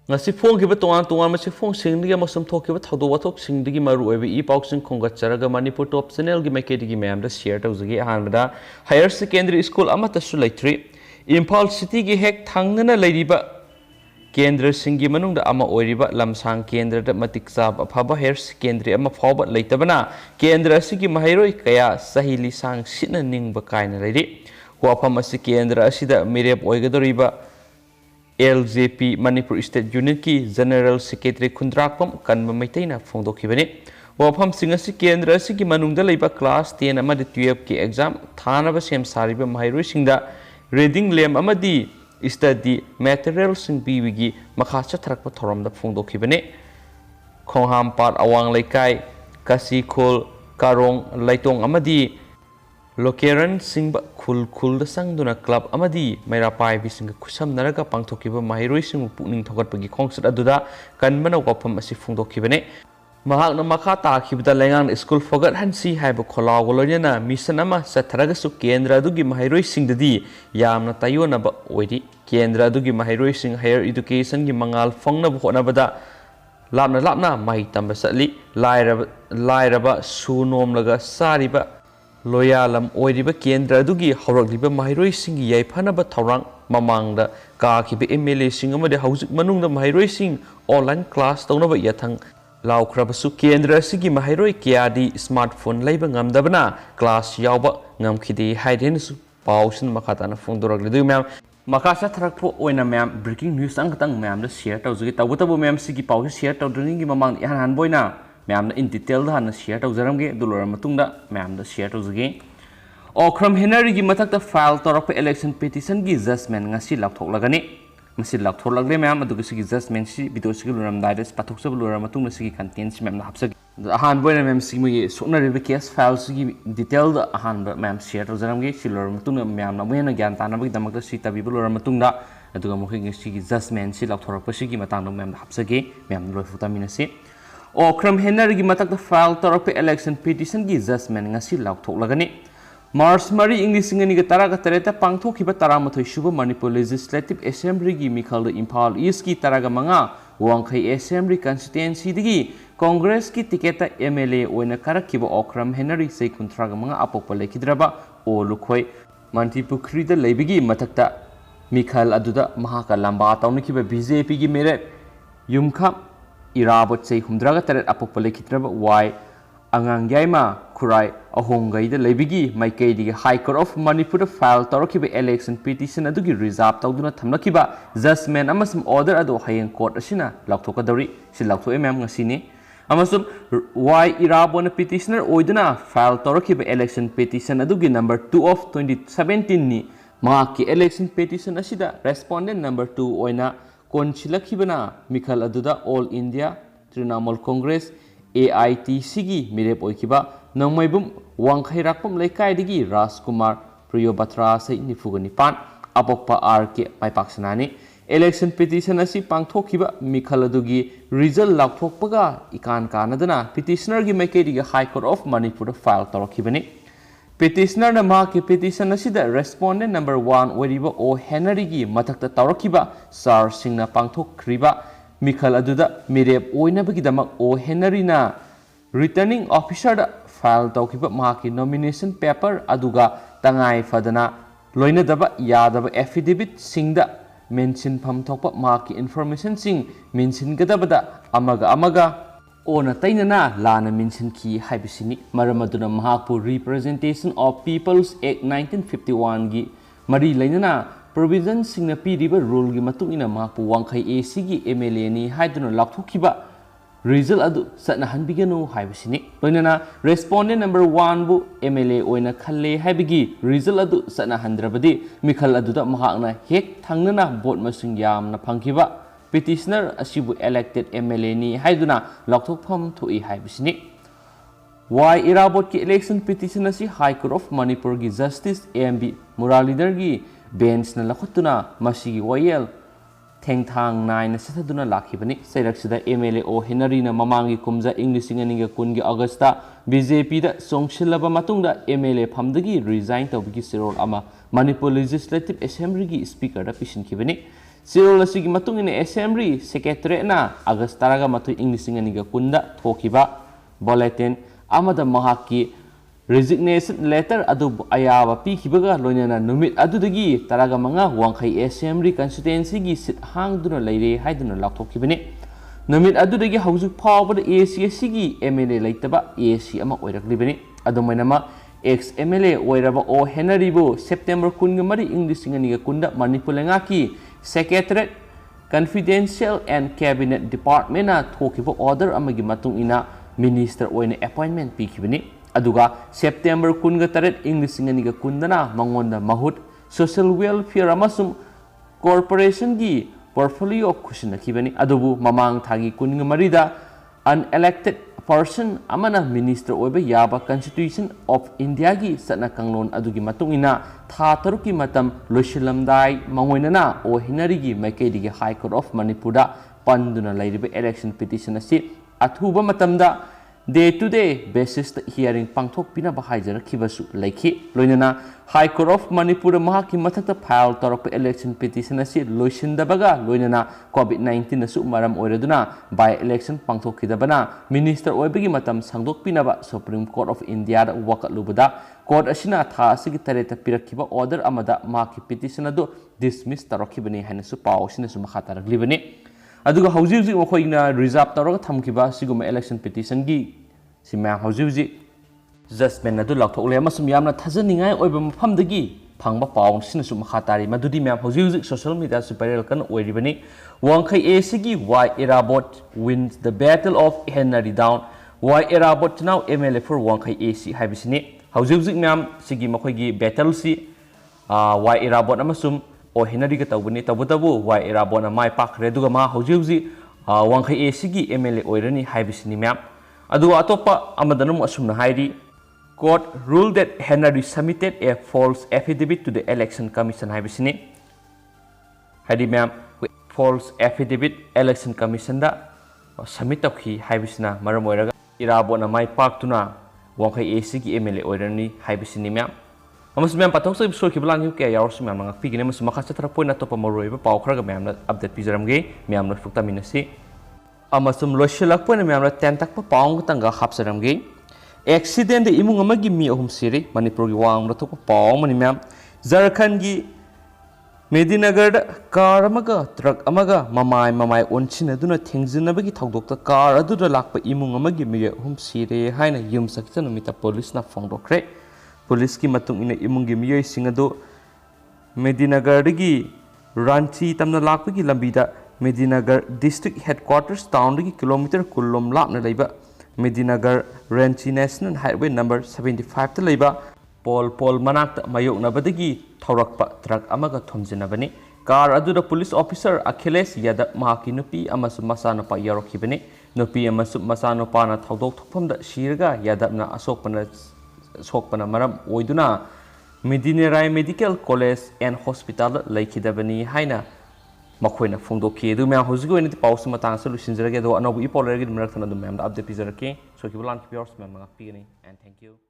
ngasi phongkiba tongan tongan masi phong singdigi amasum thokiba thado wathok singdigi maru oibi I pausing khongatcharaga Manipur top channel gi makedigi mayam da share tawjagi ahanbada higher secondary school amata su leitri Imphal city gi hek thangnana leiriba kendra singi manungda ama oiriba lamsang kendra da matik chab aphaba higher secondary ama phawba leitabana kendra sigi mahairoi kaya sahili sang sina ningba kaina leiri wafam asi kendra asida mirep oigadoriba LJP Manipur State Unit ki General Secretary Kundrakpam kanma maitaina phongdokhibani wafam singasi kendra sigi manungda leiba class 10 amadi 12 ki exam thanaba sem sariba mahairoi singda reading lamp amadi study material sing biwigi makha chatharakpa thoramda phongdokhibani khongham part awang laikai kasikhol karong laitong amadi Lokeran singba khul da sangduna club amadi mairapai bisinga khusam naraga pangthokiba mahiroi singu pukning thogatpagi khongsat aduda kanmana wafam asi phongdokhibane mahakna makha takhibda lengang school fogat hansi haiba kholaw golonyana mission ama satharaga su kendra dugi mahiroi singdadi yamna tayona ba oidi kendra dugi mahiroi sing higher education gi mangal phongna bhona bada lapna mai tamba satli lairaba sunom laga sariba loyalam oiriba kendra dugi hawrakliba mahiroi singi yaifanaba thawrang mamangda kakiba MLA sing amade haujuk manungda mahiroi sing online class tawnaba yathang laukhrabasu kendra sigi mahiroi kiadi smartphone leiba ngamdabana class yawba ngamkhidi haidensu pausin makhatana phongdoragli du ma'am makasa tharakpo oina ma'am breaking news angtang ma'am da share tawjugi tawgutabu ma'am sigi pausi share tawdringi mamang han boina ma'am in detail हाँ share तौजरमे ma'am share तौजगे O.Henery की मथक file तौरप election petition की judgement लाथोलगनी लाथोलगे ma'am judgement video से लुरमदाय पाथोसब लुरम content ma'am हापसगे Ahaan ma'am सोनरीब case file की detail Ahaan ma'am share तौजरमे ma'am अमुक ज्ञान तानबीद तबीब लुरम judgement से लाथोरपी ma'am हापसगे ma'am लोफुतामीनसे O.Henery की मथक file तौरप election petition की जजमेंट लाथोलगनी मार्च मरी इंग्लिसिंग तरह तरह पांथोखिबा 13 सुब मणिपुर लेजिस्लेटिव असेंबली की मिखल इम्फाल ईस्ट की तरह मंगा wangkhei असेंबली कंस्टिट्युएंसी दगी कांग्रेस की टिकेट MLA ओइना करखिबा O.Henery से 35 अपोप लेखिद्रबा ओ लुखोय मंत्रिपुखरी द लेबिगी मथकता मिखल अदुदा महाका लंबा तौनखिबा BJP की मेरे युमखा Irabot से 103 अपोप लेखिद्रबा Y Angangyama Kurai Ahongai the Lebigi, my Kadi High Court of Manipur file Torokiba election petition Adugi reserve Tauduna Tamlakiba, Zasman Amasum order Ado Hayan Court Ashina, Laktokadori, Silakto Ngasini. Amasum why Irabon petitioner Oidana file Torokiba election petition Adugi number 2 of 2017 ni Maki election petition Ashida, respondent number 2 Oina Konchilakibana, Mikal Aduda All India Trinamal Congress AITC की मिरेप ओइकिबा नंगमैबुम wangkhei rakpam lekai digi Rajkumar Priyobatra sai nifuganipan apokpa RK paipaksanani election petition asi pangthokiba mikhaladugi result lakthokpaga ikan kanadana petitioner gi maikei digi High Court of Manipur file torokibani petitioner na ma ki petition asi da respondent number 1 oiriba O.Henery gi mathakta torokiba sar singna pangthokriba Mikhal aduda mirep oinabagi damak O.Henery na returning officer da file taukiba mahaki nomination paper aduga tangai fadana loina daba yadaba affidavit singda mention pham thokpa mahaki information sing mention gadabada amaga ona tainana lana mention ki haibisini maramaduna mahakpu representation of people's act 1951 gi mari lainana provision singna piriba rule gi matungina mahakpu wangkhei AC gi MLA ni haiduna lakthokiba result adu satna hanbiganu haibisini loinana respondent number 1 bu MLA oina khalle haibigi result adu satna handrabadi mikhal adu da mahakna hek thangnana vote masing yamna phangkiba petitioner asibu elected MLA ni haiduna lakthopham thoi haibisini why Irabot ki election petition asi High Court of Manipur gi justice AMB Muralidhar gi bench na lakhotuna masigi wayel thengthang nine na sathaduna lakhibani sailaksida MLA O.Henery na mamangi kumja Englishing aninga kungi Augusta BJP da songshilaba matungda MLA phamdagi resign tawbigi sirol ama Manipur Legislative Assembly gi speaker da pishin kibani Chirol asigi matung ina assembly secretary na August taraga matu English ngani ga kunda thokiba bulletin amada mahaki resignation letter adu ayaba pikibaga loinana numit adudagi taraga manga wangkhei assembly constituency gi sit hangduna leire haiduna laktokibani numit adudagi haujuk phawbada ACC gi MLA leitaba AC ama oiraklibani adumainama ex MLA Irabot O.Henery bu September 10 English ngani ga kunda Manipur lengaki secretary confidential and cabinet department na thokiba order amagi matung ina minister oina appointment pikibani aduga September 10 English ngani ga kundana mangonda mahut social welfare amasum corporation gi portfolio kushina kibani adubu mamang thagi 10 da unelected person amana minister oiba yaba constitution of India gi satna kanglon adugi matung ina tha taruki matam loishilamdai mangoinana O.Henery gi maikedi gi High Court of Manipur da panduna lairiba election petition asi athuba matamda day to day basis the hearing pangthok pina bahaijar kibasu laiki loinana High Court of Manipur mahaki mathakta file torok election petition asi loisindabaga loinana COVID-19 asu maram oiraduna by election pangthok kidabana minister oibagi matam sangdok pinaba Supreme Court of India da wakat lubada court asina tha asigi tareta pirakiba order amada mahaki petition adu dismiss tarokibani hanasu paw sinasu makhataraglibani aduga hauji mokoina reserve tawraga thamkiba siguma election petition gi sima hauji judgment adu lakthokle amasum yamna thajaningai oiba mafamdagi phangba paw sinasu makhatari madudi mya hauji social media super kan oiribani wangkhei asigi why Irabot wins the battle of Henery down why Irabot now MLA for wangkhei ac haibisini hauji mya sigi mokoigi battle si why Irabot amasum O.Henery ga tawbani tawbutabu why Irabot na mai pakre duga ma hauji wangkhei ac gi MLA oirani haibisini mya aduga atopa amadanum asumna hairi court ruled that Henery submitted a false affidavit to the election commission haibisini haidi ma'am false affidavit election commission da submit tawki haibisina maram oiraga Irabot na mai paktuna wangkhei ac gi MLA oirani haibisini ma'am amasum ma'am patok sai so kiblang yu ke yaur sum ma'am pigine mas makha chatra point na topa moroiba paw khraga ma'am na update pijaramge ma'am na fukta minasi amasum loshilak point ma'am na tentak pa paw tanga hapsaramge accident de imung amagi mi ahum siri Manipur gi wang na topa paw mani ma'am Jharkhand gi Medinagar da car amaga truck amaga mamai onchina duna thengjinabagi thawdokta car adu da lakpa imung amagi mi ahum siri haina yum sakchana mita police na phongdokre police ki matung ina imungi miyoi singado Medinagar gi Ranchi tamna lakpagi lambida Medinagar district headquarters town gi kilometer kulom lapna leiba Medinagar Ranchi national highway number 75 ta leiba pol manakta mayokna badagi thaurakpa truck amaga thomjinabani car aduda police officer Akhilesh Yadav mahaki nupi amasu masana pa yarokibani nupi amasu masana pa na thaudok thokpamda shirga Yadav na sokpana maram oiduna Medinarai Medical College and Hospital laikidabani haina makhoina phongdokki du mya hojigo ni pause matang solution jarage do anobu ipolrege marakthana du mya update pizarake so kibulan kipiors mya pigani and thank you.